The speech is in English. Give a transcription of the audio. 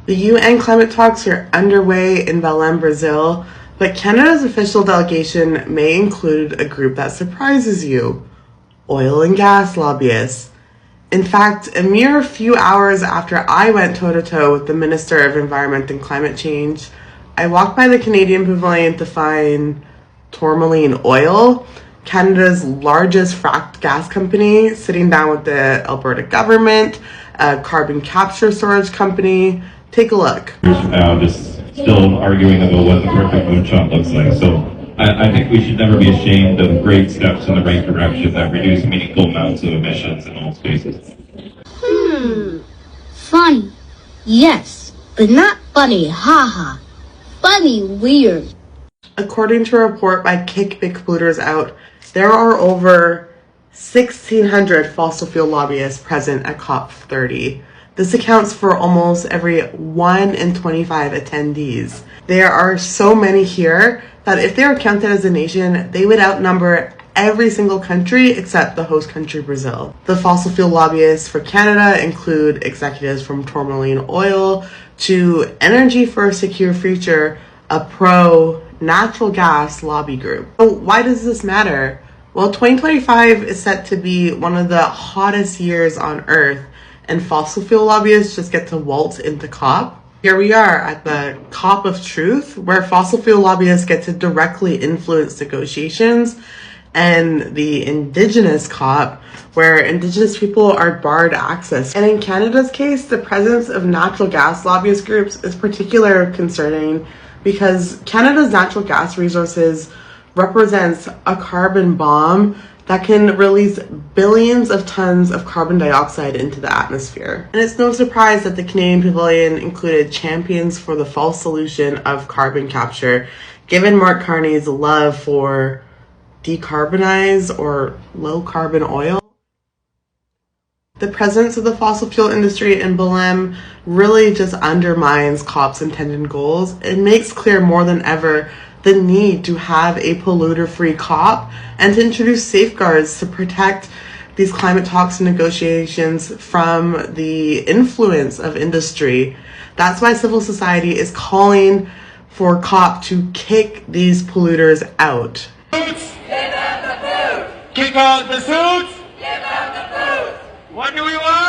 The UN climate talks are underway in Belém, Brazil, but Canada's official delegation may include a group that surprises you: oil and gas lobbyists. In fact, a mere few hours after I went toe-to-toe with the Minister of Environment and Climate Change, I walked by the Canadian Pavilion to find Tourmaline Oil, Canada's largest fracked gas company, sitting down with the Alberta government, a carbon capture storage company. Take a look. Just still arguing about what the perfect moonshot looks like. So I think we should never be ashamed of great steps in the right direction that reduce meaningful amounts of emissions in all spaces. Funny. Yes, but not funny, haha. Funny weird. According to a report by Kick Big Polluters Out, there are over 1,600 fossil fuel lobbyists present at COP30. This accounts for almost every 1 in 25 attendees. There are so many here that if they were counted as a nation, they would outnumber every single country except the host country, Brazil. The fossil fuel lobbyists for Canada include executives from Tourmaline Oil to Energy for a Secure Future, a pro-natural gas lobby group. So why does this matter? Well, 2025 is set to be one of the hottest years on Earth, and fossil fuel lobbyists just get to waltz into COP. Here we are at the COP of Truth, where fossil fuel lobbyists get to directly influence negotiations, and the Indigenous COP, where Indigenous people are barred access. And in Canada's case, the presence of natural gas lobbyist groups is particularly concerning because Canada's natural gas resources represents a carbon bomb that can release billions of tons of carbon dioxide into the atmosphere. And it's no surprise that the Canadian Pavilion included champions for the false solution of carbon capture, given Mark Carney's love for decarbonized or low carbon oil. The presence of the fossil fuel industry in Belém really just undermines COP's intended goals. It makes clear more than ever the need to have a polluter-free COP and to introduce safeguards to protect these climate talks and negotiations from the influence of industry. That's why civil society is calling for COP to kick these polluters out. Give out the food! Kick out the suits! Give out the food! What do we want?